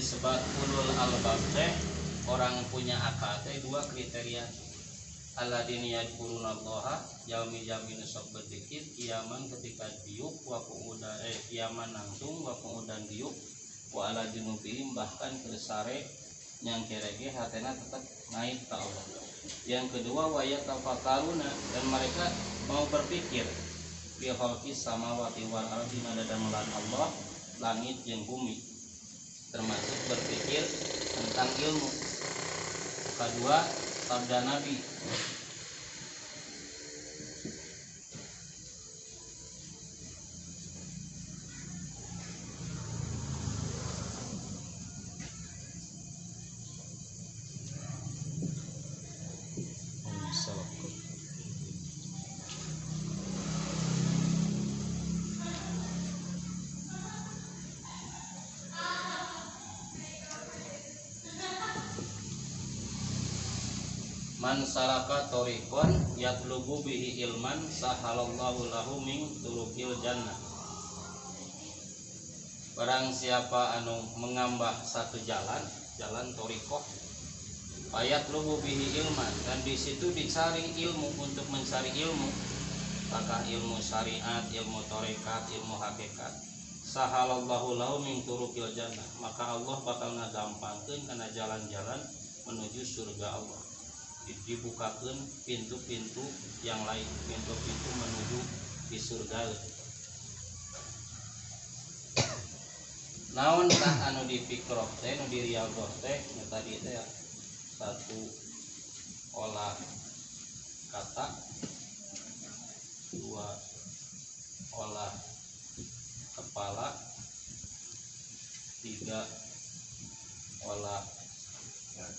disebut ulul albab teh orang punya akal teh dua kriteria. Alladzina yadkurunallaha yaumi yamin sok berzikir kiaman ketika diuk wa qu'udan kiaman nangtung wa qu'udan diuk wa ala junubihim bahkan kersare yang kerege hatena tetap naik ke Allah. Yang kedua wa yatafakkaruna dan mereka mau berpikir fi khalqis samawati wal ardi dalam Allah langit jeung bumi, termasuk berpikir tentang ilmu. Kedua, sabda Nabi man salaka tariqan yatlubu bihi ilman sahalallahu lahu min turukil jannah. Barang siapa anu mengambah satu jalan tariqah yatlubu bihi ilman dan di situ dicari ilmu untuk mencari ilmu, apakah ilmu syariat, ilmu tarekat, ilmu hakikat. Sahalallahu lahu min turukil jannah, maka Allah bakal ngagampangkeun kana jalan-jalan menuju surga Allah. Dibukakan pintu-pintu yang lain, pintu-pintu menuju di surga. Naon tah anu dipikroh teh, anu diriagoh teh, tadi teh satu olah kata, dua olah kepala, tiga olah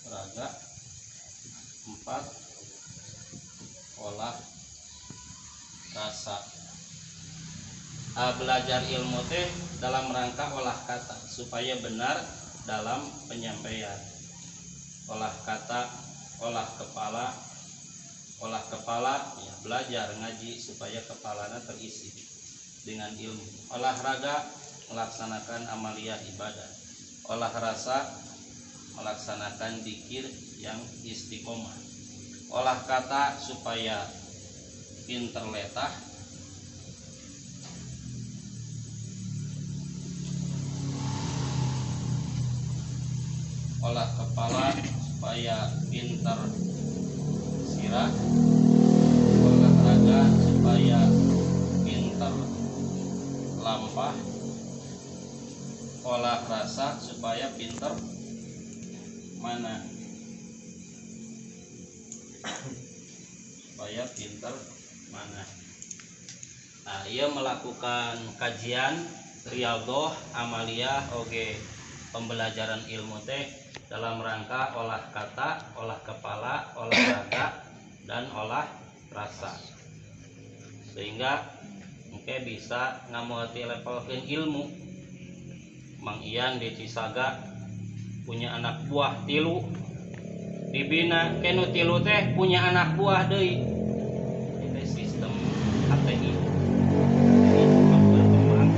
raga, 4 olah rasa. Belajar ilmu teh dalam rangka olah kata supaya benar dalam penyampaian. Olah kata, olah kepala ya, belajar ngaji supaya kepalanya terisi dengan ilmu. Olahraga melaksanakan amaliyah ibadah. Olah rasa melaksanakan dzikir yang istiqomah. Olah kata supaya pinter letah. Olah kepala supaya pinter sirah. Olahraga supaya pinter lampah. Olah rasa supaya pinter mana, supaya pinter mana. Nah, ia melakukan kajian riyadhah amaliyah oge pembelajaran ilmu teh dalam rangka olah kata, olah kepala, olah raga dan olah rasa, sehingga mungkin bisa ngamuati levelkeun ilmu. Mang Ian di Cisaga punya anak buah 3 dibina kenu 3 teh punya anak buah deui. Itu sistem HTI berkembang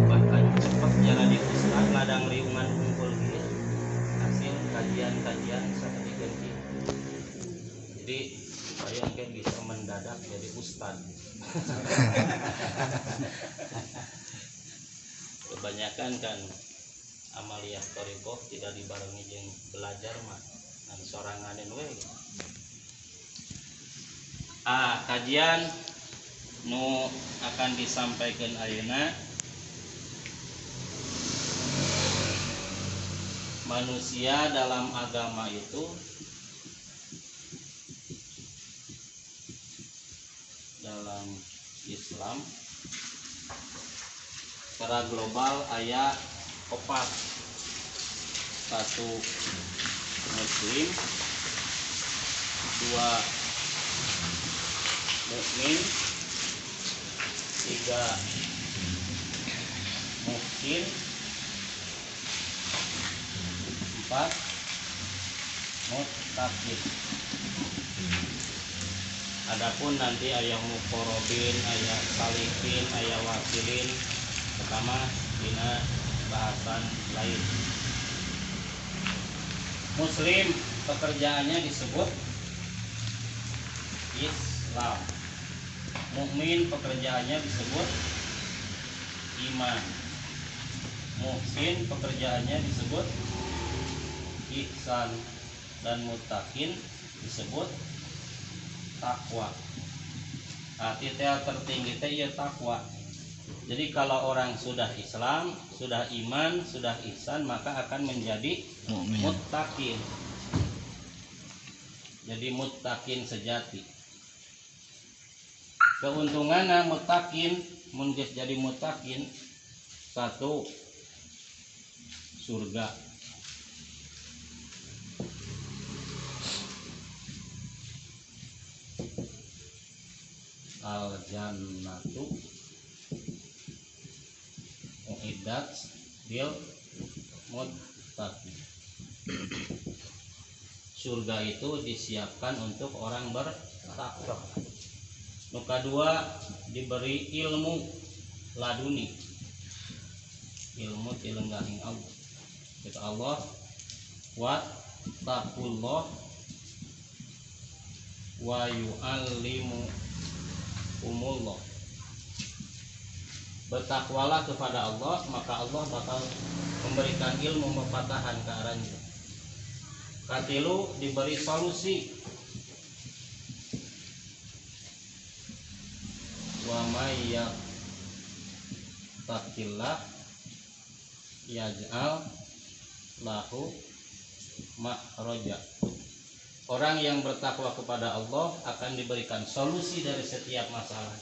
bahkan cepat jalan di ustaz ladang riungan kumpul gitu hasil kajian-kajian seperti ganti. Jadi supaya mungkin bisa mendadak jadi ustaz. Kebanyakan kan amaliyah thariqah tidak dibarengi jeung belajar mah dan soranganeun we. Kajian nu akan disampaikan ayeuna manusia dalam agama itu dalam Islam secara global aya 4. 1 muslim, 2 mukmin, 3 muhsin, 4 muttaqin. Adapun nanti ayah muqarrabin, ayah salikin, ayah wasilin pertama dina bahasan lain. Muslim pekerjaannya disebut Islam. Mukmin pekerjaannya disebut iman. Muhsin pekerjaannya disebut ihsan, dan muttaqin disebut takwa. Nah, titel tertinggi teh ieu takwa. Jadi kalau orang sudah Islam, sudah iman, sudah ihsan, maka akan menjadi muttaqin. Jadi muttaqin sejati. Keuntungannya muttaqin, mun geus jadi muttaqin, satu, surga. Al jannatu uiddat lil muttaqin. Surga itu disiapkan untuk orang bertakwa. Nu kadua, diberi ilmu laduni. Ilmu tilenggahing Allah. Kata Allah, wa taqullah wa yu'allimukumullah. Bertakwalah kepada Allah, maka Allah bakal memberikan ilmu mempatahan ke arahnya. Katilu, diberi solusi. Wa may yattaqillah yaj'al lahu makhraja. Orang yang bertakwa kepada Allah akan diberikan solusi dari setiap masalah.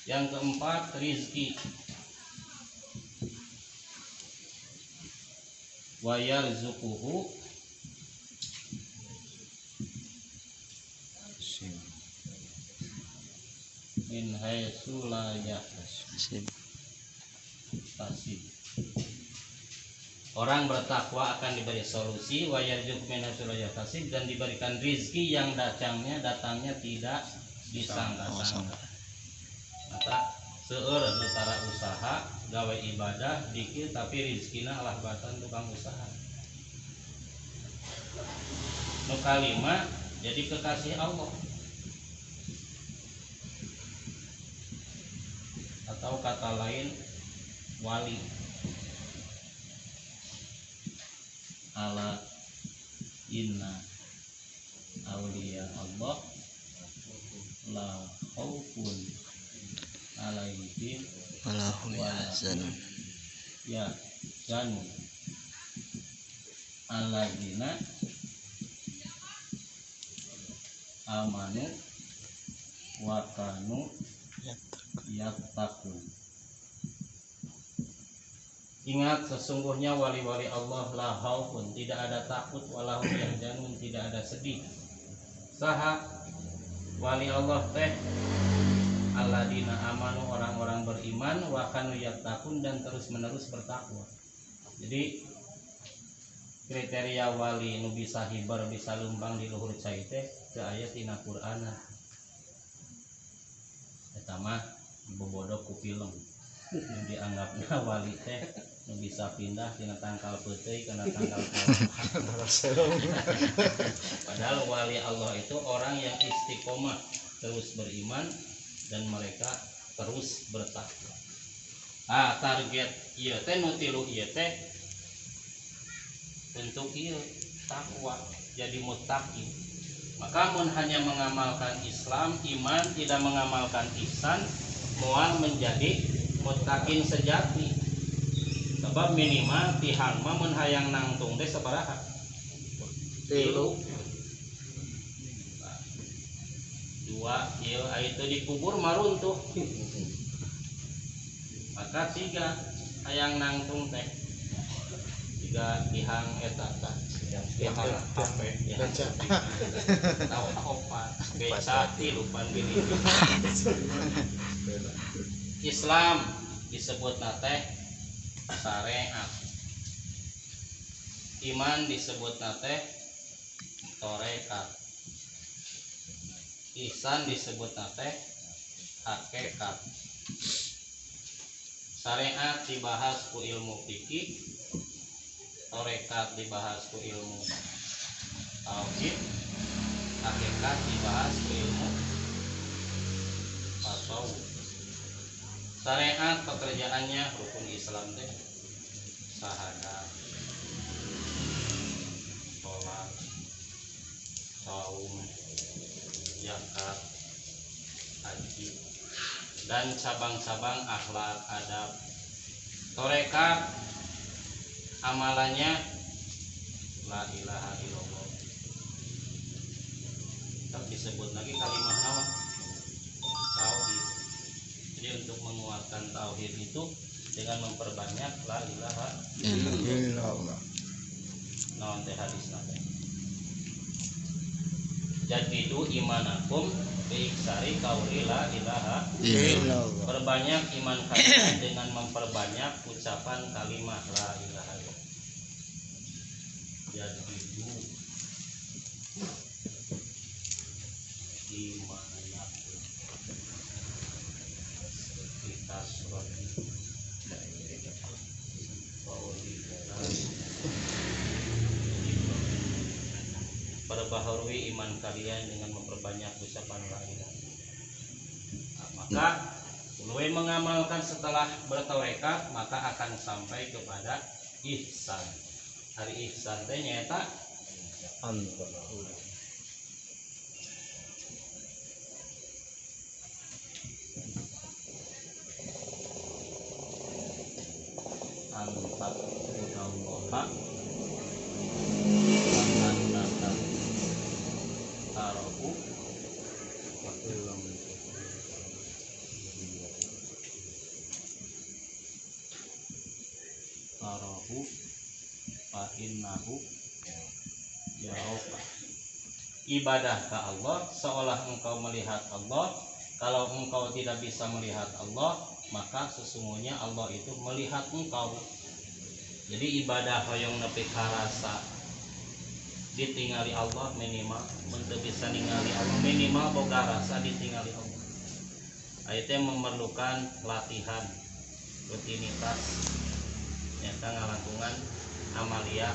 Yang keempat, rizki. Wa yarzuquhu min haitsu la yahtasib. Orang bertakwa akan diberi solusi, wa yarzuquhu min haitsu la yahtasib, dan diberikan rizki yang datangnya tidak disangka-sangka. Maka seueur antara usaha gawe ibadah dikit tapi rizkina Allah batan tukang usaha. Nu kalima, jadi kekasih Allah. Atau kata lain wali. Ala inna auliya Allah la khaufun alaihim walahum yahzanun. Ya zanu alladzina amanu wa kanu yattaqun. Ingat, sesungguhnya wali-wali Allah la khaufun, tidak ada takut, walahum yahzanun, tidak ada sedih. Saha wali Allah teh? Alladzina amanu, orang-orang beriman, wa kanu yattaqun, dan terus-menerus bertakwa. Jadi kriteria wali nu bisa hibar, bisa lumbang di luhur cai teh teu aya tina Qur'an. Eta mah bobodok ku film. Nu dianggapna wali teh nu bisa pindah tina tangkal peuteuy kana tangkal kalah. Padahal wali Allah itu orang yang istiqomah, terus beriman, dan mereka terus bertakwa. Target ieu teh nu tilu ieu teh untuk ieu takwa, jadi muttaqin. Maka mun hanya mengamalkan Islam, iman, tidak mengamalkan ihsan, moal menjadi muttaqin sejati. Sebab minimal tihang mah mun hayang nangtung teh sabaraha? Tilu. Dua, ieu itu dikubur maruntuh. Maka tiga, hayang nangtung teh. Tiga tihang eta tah. Tihang HP, beca. Tahu opat, beca tilu pan bini. Islam disebut teh syariat. Iman disebut teh tarekat. Ihsan disebut teh hakikat. Syariat dibahas ku ilmu fikih, torekat dibahas ku ilmu tauhid, hakikat dibahas ku ilmu tasawuf. Syariat pekerjaannya rukun Islam teh syahadat, sholat, saum, zakat, haji, dan cabang-cabang akhlak adab. Torekat amalannya la ilaha illallah. Tapi disebut lagi kalimat nama tauhid. Jadi untuk menguatkan tauhid itu dengan memperbanyak la ilaha illallah. Naon teh hadis nate. Jadidu imanakum biiksari qauli la ilaha illallah. Perbanyak iman kalian dengan memperbanyak ucapan kalimat la ilaha illallah. Jadidu imanakum kita surat perbaharui iman kalian dengan memperbanyak ucapan la ilaha. Maka mulai mengamalkan setelah bertaurekat maka akan sampai kepada ihsan. Hari ihsan teh nyata anta unallaha annaka tarahu wa illam tarahu fa innahu yaraka. Ibadah ke Allah seolah engkau melihat Allah. Kalau engkau tidak bisa melihat Allah, maka sesungguhnya Allah itu melihat engkau. Jadi ibadah hoyong nepi karasa ditinggali Allah minimal, untuk bisa ningali Allah minimal boga rasa ditinggali Allah. Ayatnya memerlukan latihan, rutinitas, nyata ngalakungan amalia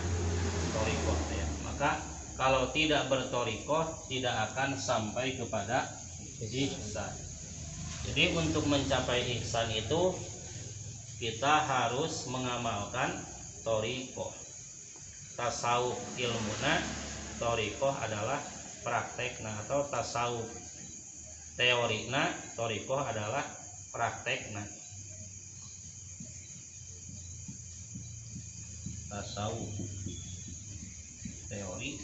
torikoh ya. Maka kalau tidak bertorikoh tidak akan sampai kepada ihsan. Jadi untuk mencapai ihsan itu kita harus mengamalkan torikoh. Tasawuf ilmuna, torikoh adalah praktekna, atau tasawuf teorina, torikoh adalah praktekna. Tasawuf teori,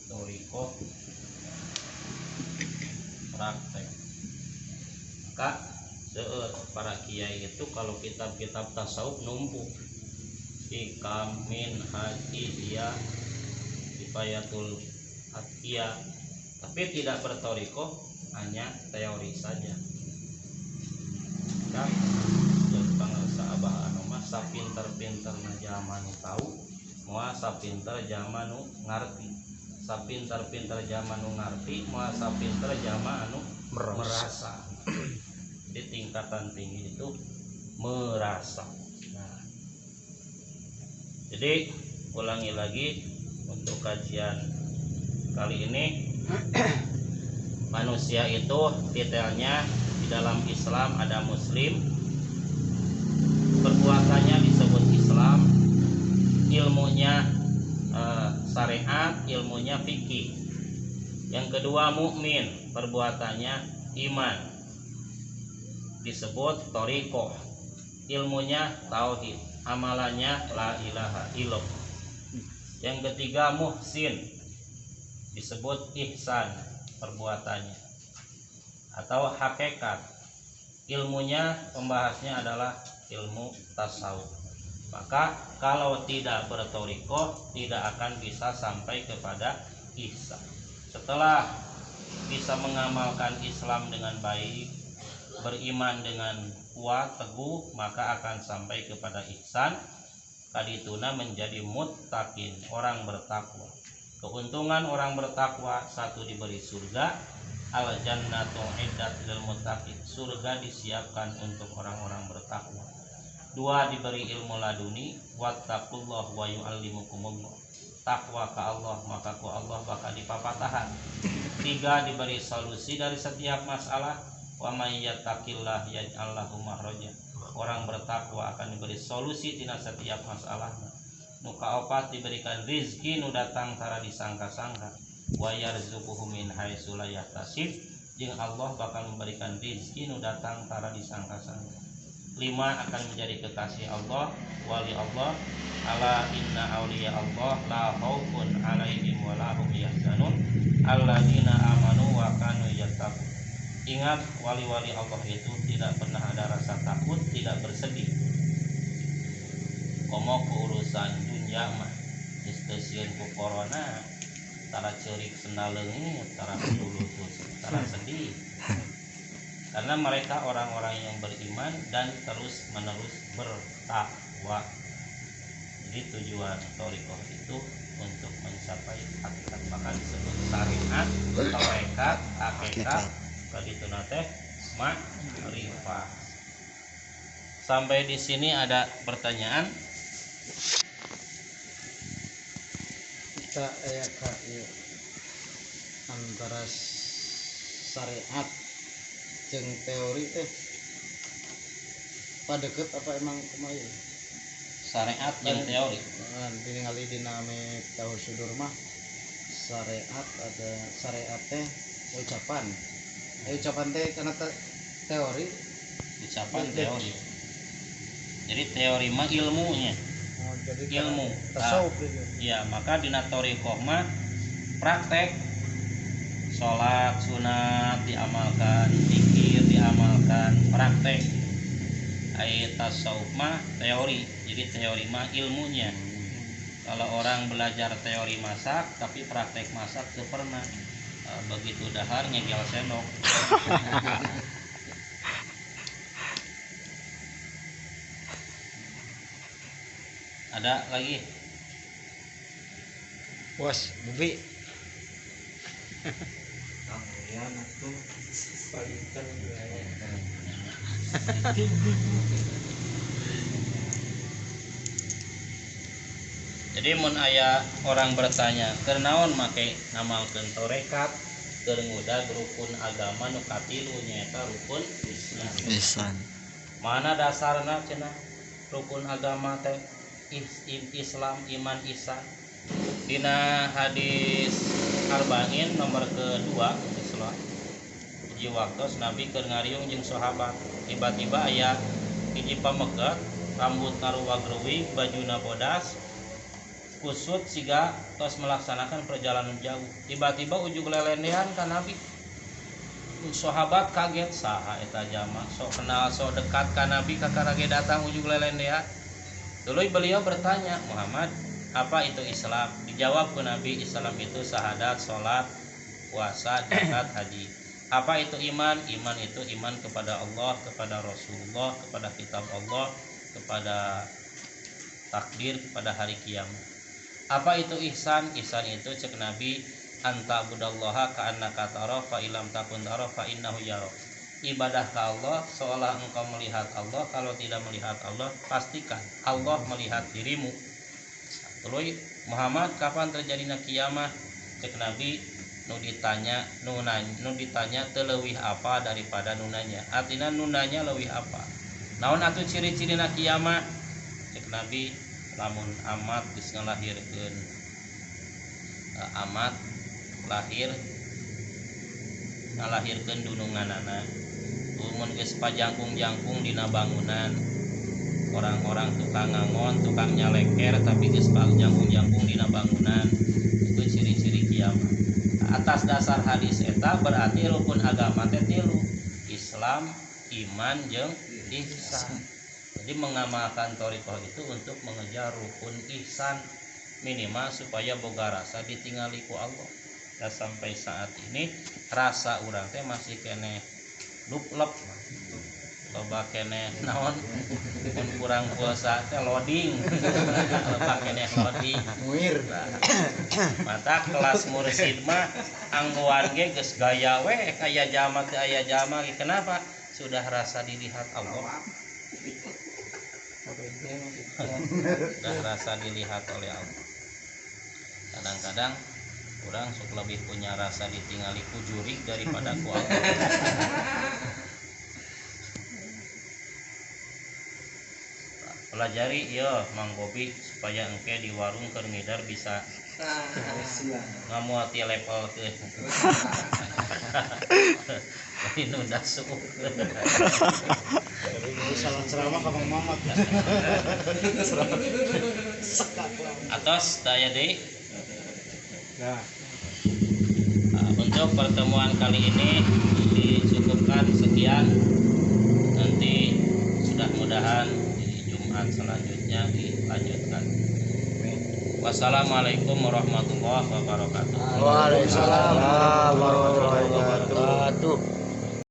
torikoh praktek. Maka para kiai itu kalau kitab-kitab tasawuf numpuk, Hikam, Minhaj, Ihya, Kifayatul Atqiya, tapi tidak bertorikoh, hanya teori saja. Maka Jepang saabah anu mah sapinter-pinterna zaman tahu, moal sapinter zaman nu ngarti. Sapinter-pinter zaman nu ngarti, moal sapinter zaman anu merasa. Di tingkatan tinggi itu merasa. Nah, jadi ulangi lagi untuk kajian kali ini, manusia itu detailnya di dalam Islam ada muslim, perbuatannya disebut Islam, ilmunya syariat, ilmunya fikih. Yang kedua mukmin, perbuatannya iman, disebut torikoh, ilmunya tauhid, amalannya la ilaha illallah. Yang ketiga muhsin, disebut ihsan, perbuatannya, atau hakikat, ilmunya pembahasnya adalah ilmu tasawuf. Maka kalau tidak bertorikoh tidak akan bisa sampai kepada ihsan. Setelah bisa mengamalkan Islam dengan baik, beriman dengan kuat teguh, maka akan sampai kepada ihsan. Kadituna menjadi muttaqin, orang bertakwa. Keuntungan orang bertakwa, satu diberi surga, al jannatu iddat lil muttaqin, surga disiapkan untuk orang-orang bertakwa. 2 diberi ilmu laduni, wattaqullah wa yu'allimukumullah, takwa ke Allah maka ku Allah bakal dipapatahan. 3 diberi solusi dari setiap masalah, wa may yattaqillah yaj'al lahu makhraja, orang bertakwa akan diberi solusi tina setiap masalah. Nu kaopat diberikan rizki nu datang tara disangka-sangka, wa yarzuquhu min haitsu la yahtasib, jeung Allah bakal memberikan rizki nu datang tara disangka-sangka. 5 akan menjadi kekasih Allah, wali Allah. Ala inna awliya Allah la khaufun alaihim wa la hum yahzanun alladzina amanu wa kanu yattaqun. Ingat, wali-wali Allah itu tidak pernah ada rasa takut, tidak bersedih. Komo ke urusan dunia mah istesieun ku corona tara ceurik senda leungit, tara lulutut, tara sedih. Karena mereka orang-orang yang beriman dan terus-menerus bertakwa. Jadi tujuan thariqah itu untuk mencapai hakikat, maka disebut syariat, tarekat, hakikat, kaditu teh ma'rifah. Sampai di sini ada pertanyaan? Kita antara syariat jeung teori teh padeket apa emang kumaha? Syariat jeung teori. Ningali dina tahu sudur mah syariat ada syariat teh ucapan. Ucapan teh kana teori. Ucapan teori. Jadi teori mah ilmunya. Oh, jadi ilmu. Tasawuf ya, maka dina thariqah mah praktek. Sholat sunat diamalkan, zikir diamalkan, praktek. Ayat tasawuf mah teori, jadi teori mah ilmunya. Kalau orang belajar teori masak tapi praktek masak teu pernah, begitu dahar ngegel sendok. Ada lagi? Bos, Bubi. Jadi mun aya orang bertanya kenaon make namalkeun tarekat keur ngudag rukun agama nu katilu nyaeta rukun Islam. Mana dasarna cenah rukun agama teh Islam, iman, ihsan. Dina hadis Arba'in nomor kedua hiji waktos Nabi keur ngariung jeung sahabat, tiba-tiba aya hiji pamegat rambut ngaruwag leuwih, bajuna bodas, kusut siga tos melaksanakan perjalanan jauh. Tiba-tiba ujug lelendean ka Nabi. Sahabat kaget, saha eta jama sok kenal sok dekat ka Nabi kakarage datang ujug lelendean. Tuluy beliau bertanya, Muhammad, apa itu Islam? Dijawab ke Nabi, Islam itu syahadat, sholat, puasa, zakat, haji. Apa itu iman? Iman itu iman kepada Allah, kepada Rasulullah, kepada kitab Allah, kepada takdir, kepada hari kiamat. Apa itu ihsan? Ihsan itu cek Nabi, anta budallaha ka'annaka tara fa ilam takun tara fa innahu yara. Ibadah ke Allah seolah engkau melihat Allah, kalau tidak melihat Allah pastikan Allah melihat dirimu. Tuluy, Muhammad, kapan terjadinya kiamat? Cek Nabi, nu ditanya teu leuwih apa daripada nunanya. Artinya nunanya leuwih apa? Naon atuh ciri-cirina kiamat? Cek Nabi, lamun amat geus ngalahirkeun amat lahir ngalahirkeun dununganana. Mun geus pajangkung-jangkung dina bangunan, orang-orang tukang ngangon, tukang nyaleker tapi geus jangkung-jangkung dina bangunan, itu ciri-ciri kiamat. Atas dasar hadis eta berarti rukun agama teh tilu, Islam, iman, jeung ihsan. Jadi mengamalkan thariqah itu untuk mengejar rukun ihsan, minimal supaya boga rasa ditingali ku Allah. Dan sampai saat ini rasa urang teh masih kene lup-lup. coba kene naon mun kurang puasa teh loading coba kene loading muir mata kelas mursid mah angguan ge geus gaya we kaya jama teh aya jama ge kenapa sudah rasa dilihat Allah sudah rasa dilihat oleh Allah. Kadang-kadang orang sok lebih punya rasa ditinggali ku jurig daripada ku Allah. Pelajari ya Mang Bobi supaya engke di warung keur ngidar bisa ngamuati level ke ini udah suuk salah ceramah ka Mang Mamat atas daya deh. nah Untuk pertemuan kali ini dicukupkan sekian. Nanti sudah mudahan di Jumat selanjutnya dilanjutkan. Wassalamualaikum warahmatullahi wabarakatuh. Waalaikumsalam warahmatullahi wabarakatuh.